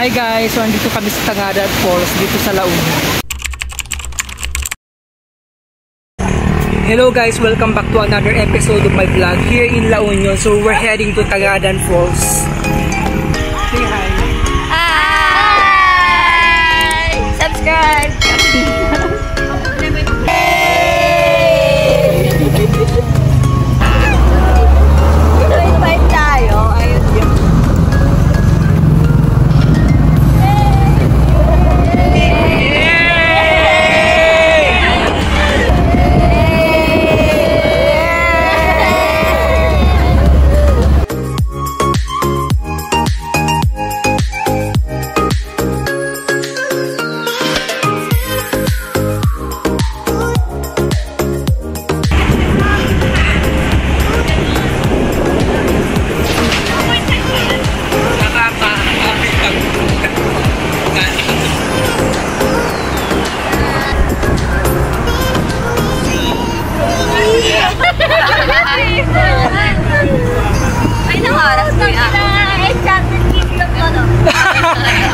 Hi guys, so andito kami sa Tangadan Falls dito sa La Union. Hello guys, welcome back to another episode of my vlog here in La Union. So we're heading to Tangadan Falls. Say hi. Hi! Subscribe!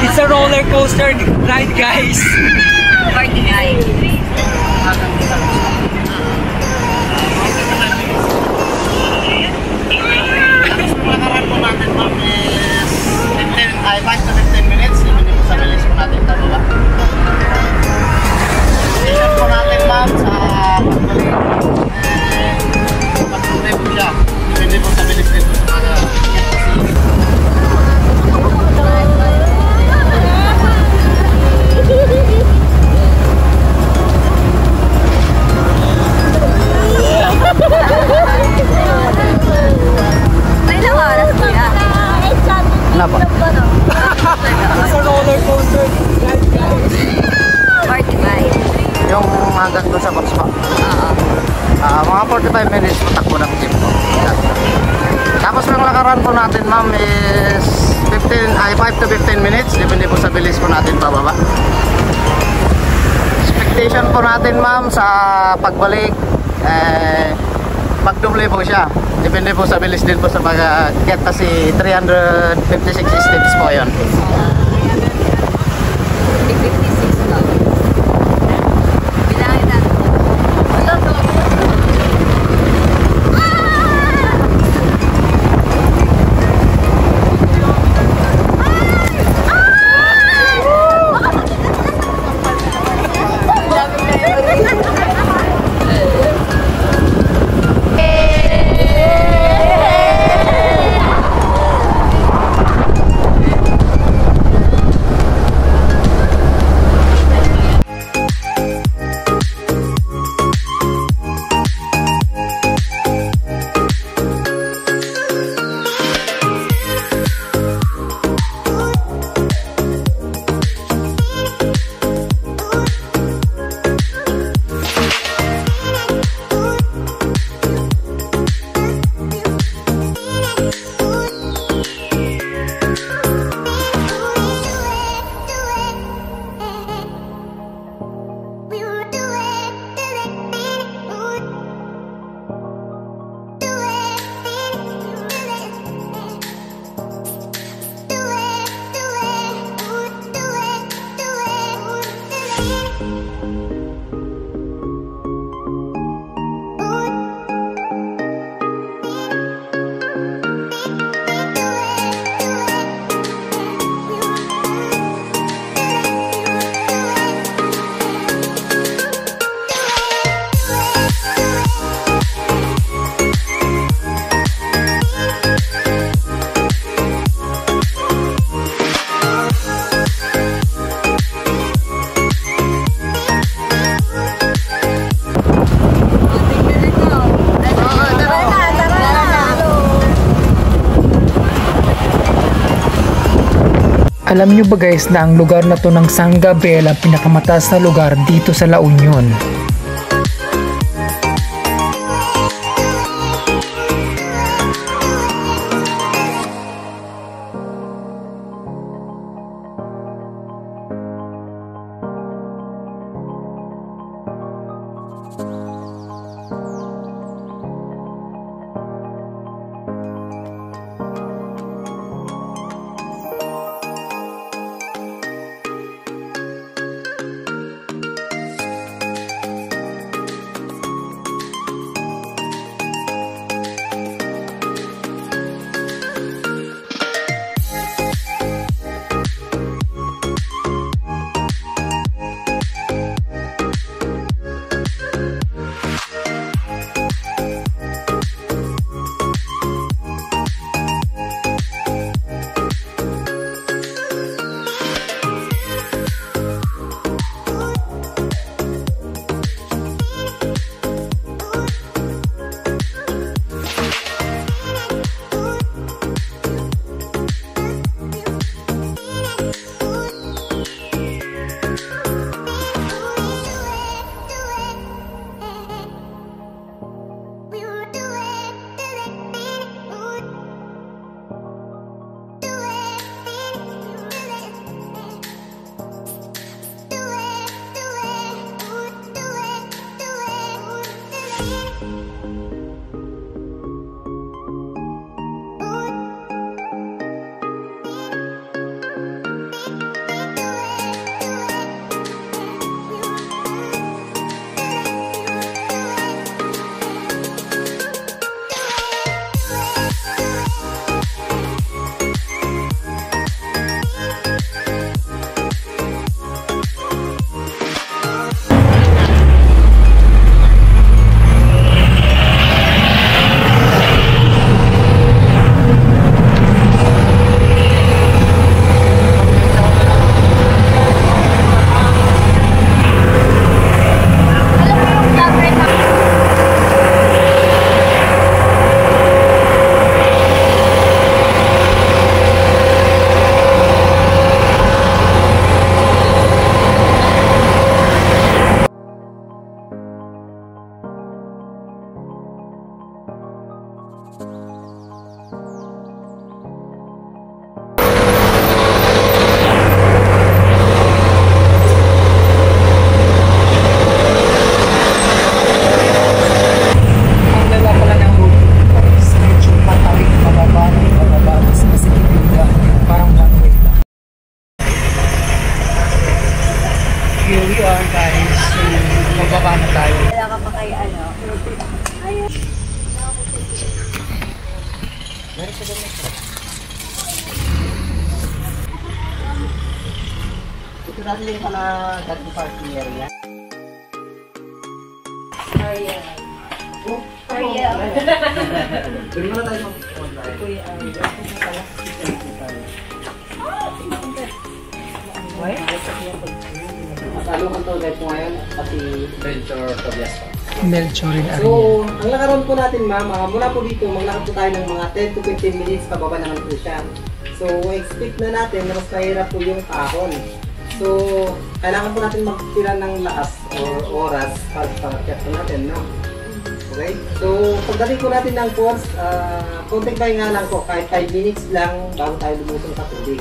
It's a roller coaster ride, guys. Party guys. Makakarap po natin ma'am is 5 to 15 minutes. Hindi po sa bilis po natin tabawa. Station po natin ma'am sa pagbalik. Pagpunta po siya. Depende po sa bilis din po sa mga It's a roller coaster ride, guys. Party guys. yung hanggang doon sa box pa. Mga 45 minutes patakbo ng jeep po. Tapos yung lakaran po natin ma'am is 5 to 15 minutes. Depende po sa bilis po natin pababa. Expectation po natin ma'am sa pagbalik magdoble po siya. Depende po sa bilis din po sa pag-get kasi 356 steps po yun. Alam nyo ba guys na ang lugar na to ng San Gabriel ang pinakamataas na lugar dito sa La Union? Ito natin yung pala dati parking area. Ariel. Ariel. Doon muna tayo mag-online. Kuya Ariel. Why? Masalungan to guys ngayon, pati Venture Tobias. Melchor rin So, ang lakaron po natin ma'am, mula po dito, maglakad po tayo ng mga 10 to 15 minutes, pababa naman po siya. So, expect na natin na mas mahirap po yung tahon. So, kailangan po natin magtira ng lakas or oras para sa pangakyat po natin, no? Okay? So, pagdating po natin ng falls, konting pahinga lang po, kahit 5 minutes lang bago tayo lumusong sa tubig.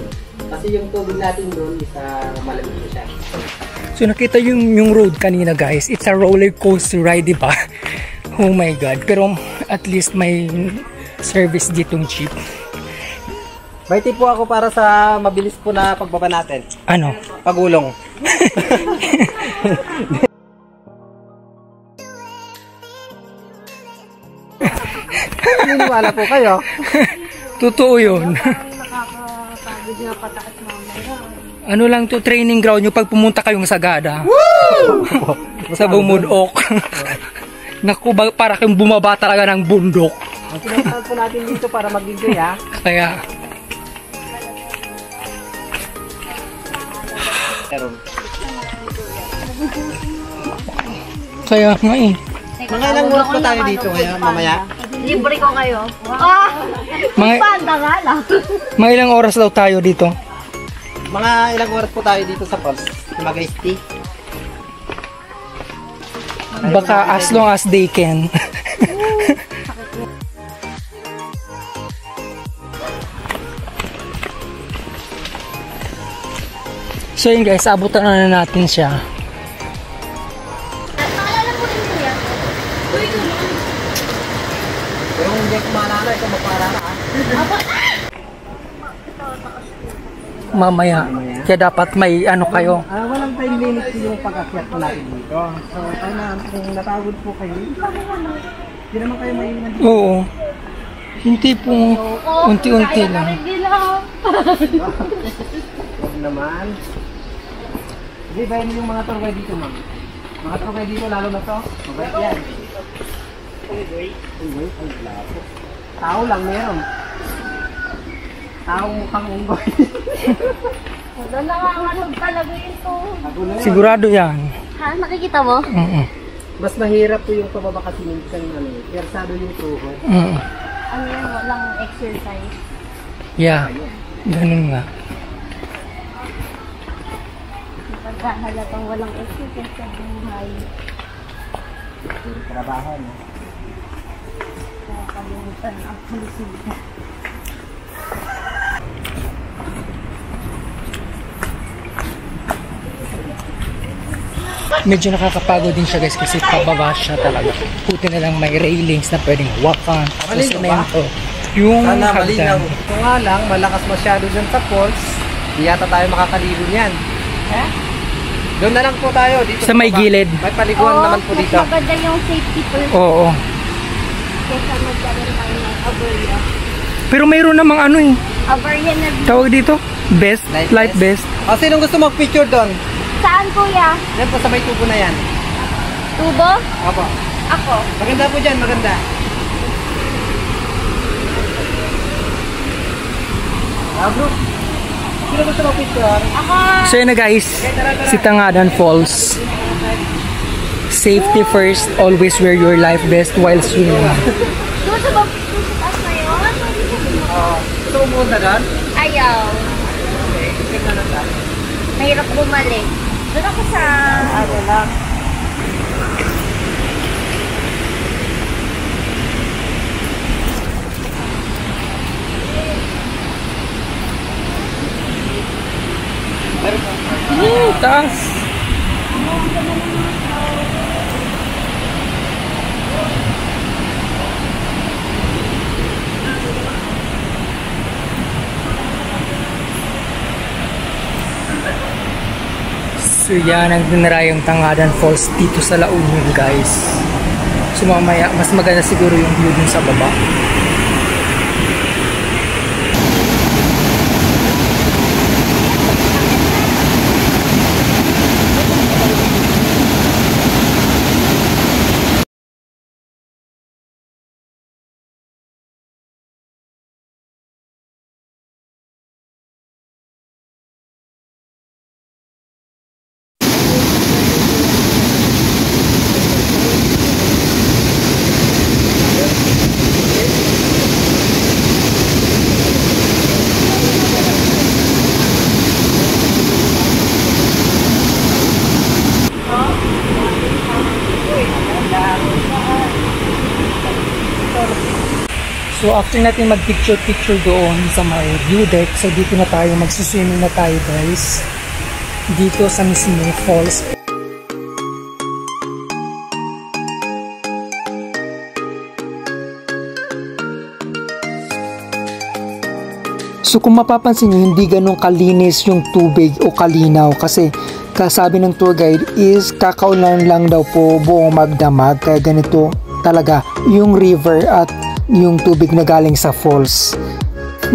Kasi yung tubig natin doon is malamig po siya. So nakita yung road kanina guys, it's a roller coaster ride, di ba? Oh my god, pero at least may service ditong jeep. May tip po ako para sa mabilis po na pagbaba natin. Ano? Pagulong. Naniniwala po kayo? Totoo yun. Nakakapagod na pataas mamaya. Ano lang to, training ground yung pag pumunta kayong Sagada. Woo! Sa Bumudok. Naku, para kayong bumaba talaga ng bundok. Ang sinasal po natin dito para mag-enjoy ha. Kaya, kaya nga eh. Mga ilang oras po tayo dito ngayon, mamaya? Libre ko kayo. Mga, Panda nga lang. mga ilang oras daw tayo dito. Mga ilang oras po tayo dito sa falls? Mag-ice tea? Baka as long as they can. So yun guys, abutan na natin siya. Naalala mo rin kuya? Uy, Pero hindi ako maalala, ito magpaalala ha. Mamaya. Kaya dapat may ano kayo. Walang time limit yung pag-akyat po natin dito. So, kung natagod po kayo, hindi naman kayo maiiwan dito. Oo. Hindi po unti-unti lang. Huwag naman. Hindi, bayan yung mga turway dito, ma'am. Mga turway dito, lalo na to. Mabait yan. Unggoy, ang lapo. Tao lang meron. Tao mukhang unggoy. Nanganganog talaga ito. Sigurado yan. Ha? Nakikita mo? Mas mahirap po yung pababa kasi minsan persado yung tuhod. Ano yan? Walang exercise. Yeah. Ganun nga. Pagkahalatang walang exercise sa buhay. Trabaho, no? Nakakalimutan ang pulisita. medyo nakakapagod din siya guys kasi pababa siya talaga. Puti na lang may railings na pwedeng hawakan. Tapos semento. Yung Sana malinaw. hagdan. Ito nga lang, malakas masyado dyan sa falls. Di yata tayo makakaligo niyan. Doon na lang po tayo. Dito Sa may baba. gilid. May paliguan naman po dito. Mas maganda yung safety first. Oo. Kesa magkaroon tayo ng aberya. Pero mayroon namang ano eh. Aberya na Tawag dito? Best? Light best. O, sinong gusto mag-picture doon? Saan kuya? Yan po sa may tubo na yan. Tubo? Opo. Ako. Maganda po dyan, maganda. Bro. Sino gusto mag-picture? Ako. So yun na guys, si Tangadan Falls. Safety first, always wear your life vest while swimming. Doon sa taas na yun? Gusto mo pumunta doon? Ayaw. Mahirap bumalik. Doon ako sa ano lang. Taas! So yan ang dinarayong Tangadan Falls dito sa La Union guys. So mamaya mas maganda siguro yung view dun sa baba. So after natin mag-picture doon sa may view deck, so dito na tayo, magsiswimming na tayo guys. Dito sa mismo falls. So kung mapapansin nyo, hindi ganun kalinis yung tubig o kalinaw kasi kasabi ng tour guide is kakaulan lang daw po buong magdamag, kaya ganito talaga yung river at yung tubig na galing sa falls.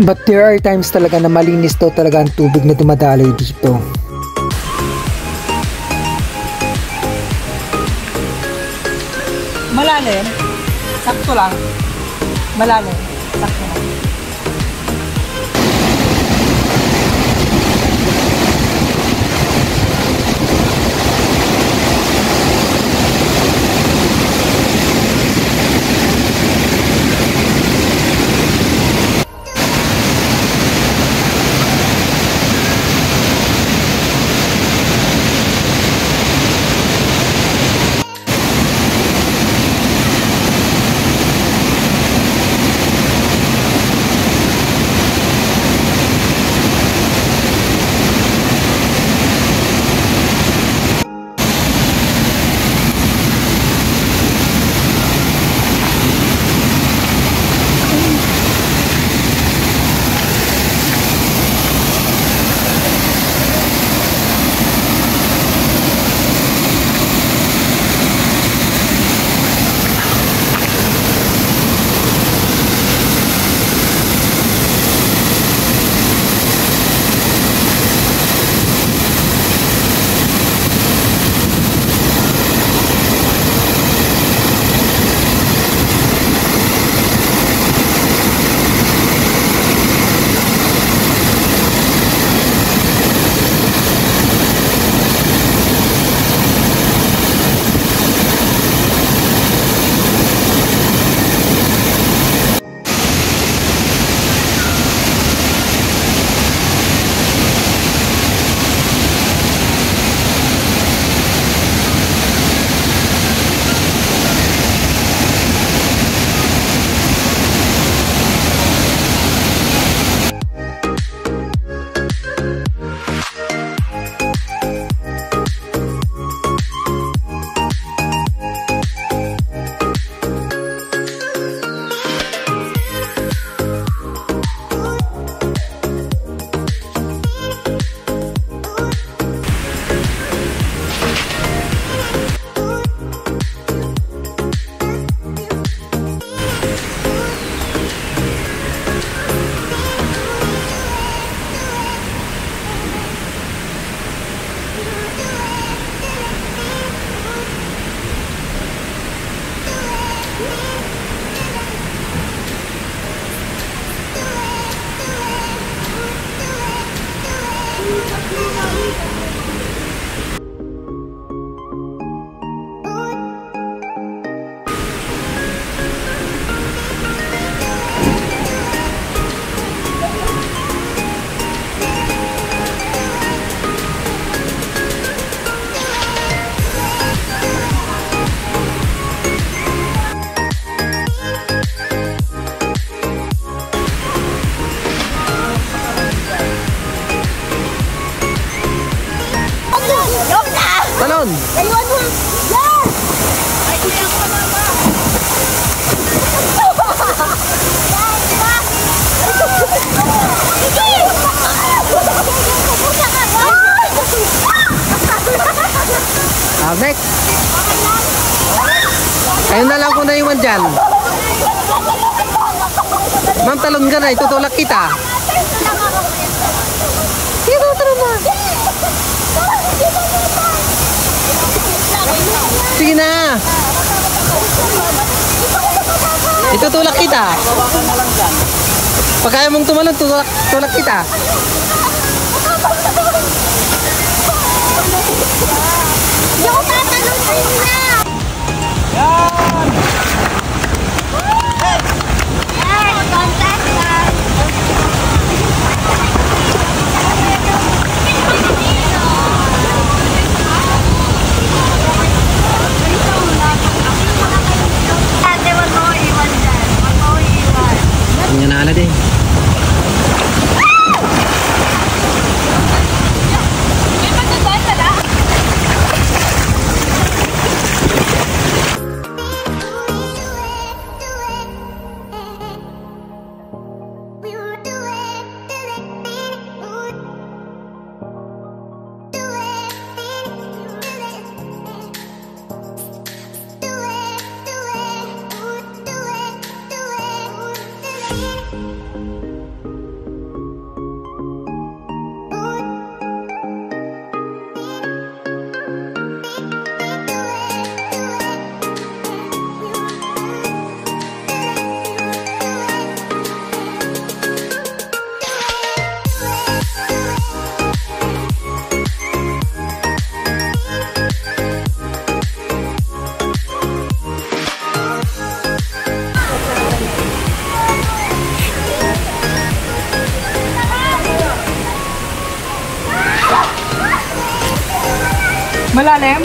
But there are times talaga na malinis daw talaga ang tubig na dumadaloy dito. Malalim. Sakto lang. Malalim. Sakto lang. Ayun mo! Yes! Ay, kuya ako mama! Next. Ayun na lang kung naiwan dyan. Ma'am, talon ka na. Itutulak kita. Dito, tara na. Sige na. Itutulak kita. Pag kaya mong tumalon, tulak kita. Hindi ako tatanong sa inyo na! Yan! Contestant! Ate, wag mo iwan dyan. Wag mo iwan. Hindi nga naalad eh. May pagdadaan ka na? Malalim?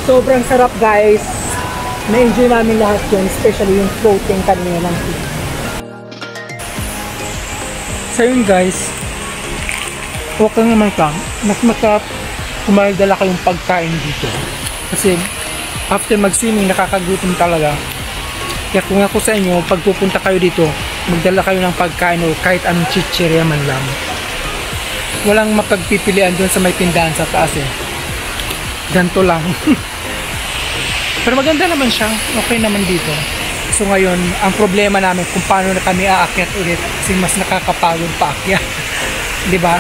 Sobrang sarap guys. Na-enjoy namin lahat yun, especially yung floating kanina ng sea. So yun guys, okay naman ka. Mas masarap kung may dala kayong pagkain dito. Kasi after mag-swimming, nakakagutom talaga. Kaya kung ako sa inyo, pag pupunta kayo dito, magdala kayo ng pagkain o kahit anong chichirya man lang. Walang mapagpipilian doon sa may tindahan sa taas eh. Ganto lang. Pero maganda naman siya. Okay naman dito. So ngayon, ang problema namin kung paano na kami aakyat ulit. Kasi mas nakakapagod pa akyat. Diba?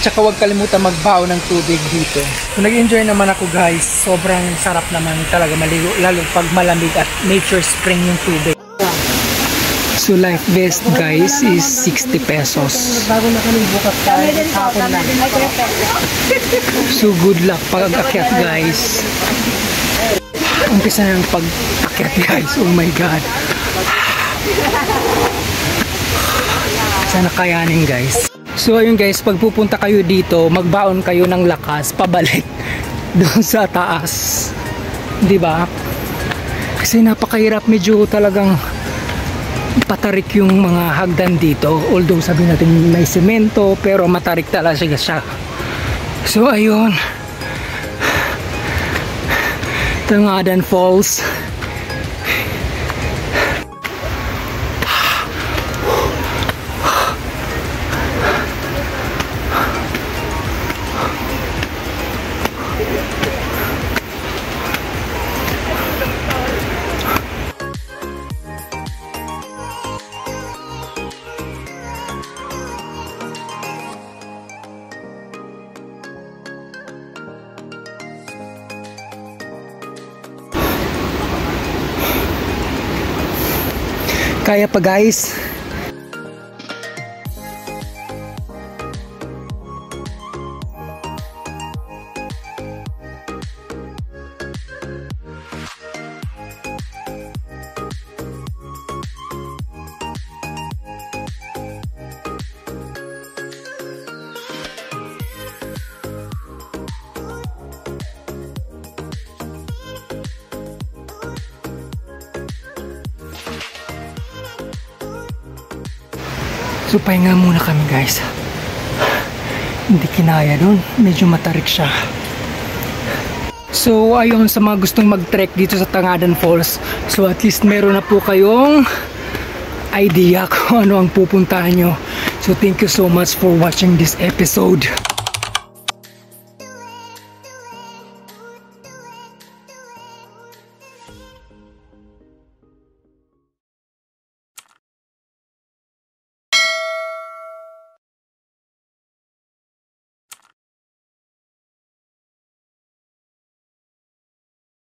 Tsaka huwag kalimutan magbaon ng tubig dito. So nag-enjoy naman ako guys. Sobrang sarap naman talaga maligo. Lalo pag malamig at nature spring yung tubig. So life vest guys is 60 pesos. Bago na kami bukas tayo. Hapon na. So good luck pag akyat guys. Umpisa na yung pag-akyat guys. Oh my god. Sana kayanin guys. So ayun guys, pag pupunta kayo dito, magbaon kayo ng lakas pabalik doon sa taas. 'Di ba? Kasi napakahirap, medyo talagang patarik yung mga hagdan dito. Although sabi natin may semento, pero matarik talaga siya. So ayun, Tangadan Falls. Kaya pa guys. So pahinga muna kami guys. Hindi kinaya doon, medyo matarik siya. So ayun, sa mga gustong mag-trek dito sa Tangadan Falls, so at least meron na po kayong idea kung ano ang pupuntahan nyo. So thank you so much for watching this episode.